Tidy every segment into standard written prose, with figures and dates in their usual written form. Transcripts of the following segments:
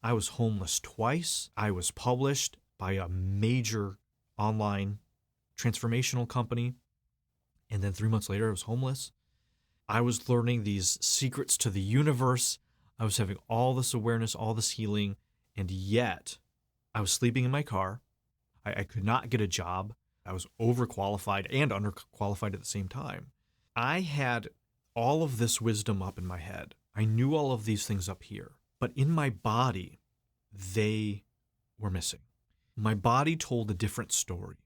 I was homeless twice. I was published by a major online transformational company. And then 3 months later, I was homeless. I was learning these secrets to the universe. I was having all this awareness, all this healing. And yet I was sleeping in my car. I could not get a job. I was overqualified and underqualified at the same time. I had all of this wisdom up in my head. I knew all of these things up here. But in my body, they were missing. My body told a different story.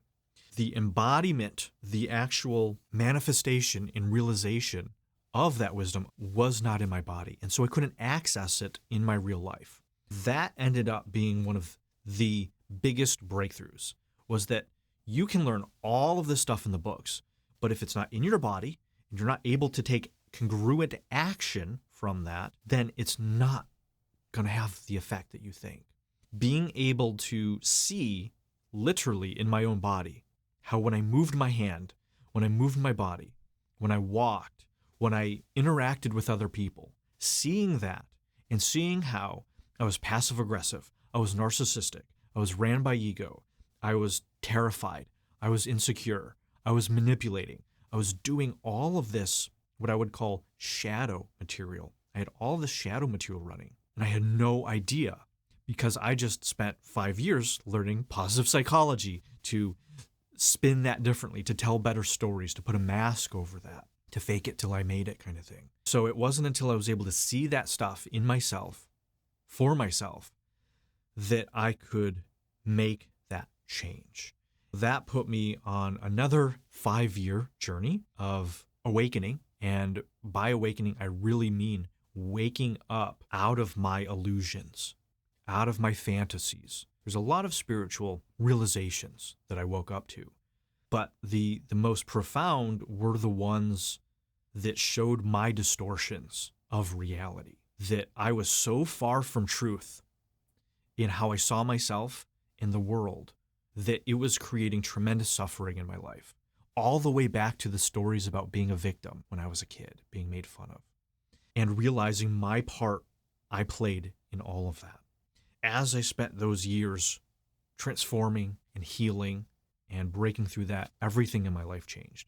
The embodiment, the actual manifestation and realization of that wisdom was not in my body. And so I couldn't access it in my real life. That ended up being one of the biggest breakthroughs, was that you can learn all of this stuff in the books, but if it's not in your body and you're not able to take congruent action from that, then it's not going to have the effect that you think. Being able to see literally in my own body how when I moved my hand, when I moved my body, when I walked, when I interacted with other people, seeing that and seeing how I was passive aggressive, I was narcissistic, I was ran by ego, I was terrified, I was insecure, I was manipulating, I was doing all of this, what I would call shadow material. I had all this shadow material running, and I had no idea because I just spent 5 years learning positive psychology to spin that differently, to tell better stories, to put a mask over that, to fake it till I made it kind of thing. So it wasn't until I was able to see that stuff in myself, for myself, that I could make that change. That put me on another 5-year journey of awakening. And by awakening, I really mean waking up out of my illusions, out of my fantasies. There's a lot of spiritual realizations that I woke up to, but the most profound were the ones that showed my distortions of reality, that I was so far from truth in how I saw myself in the world that it was creating tremendous suffering in my life, all the way back to the stories about being a victim when I was a kid, being made fun of, and realizing my part I played in all of that. As I spent those years transforming and healing and breaking through that, everything in my life changed.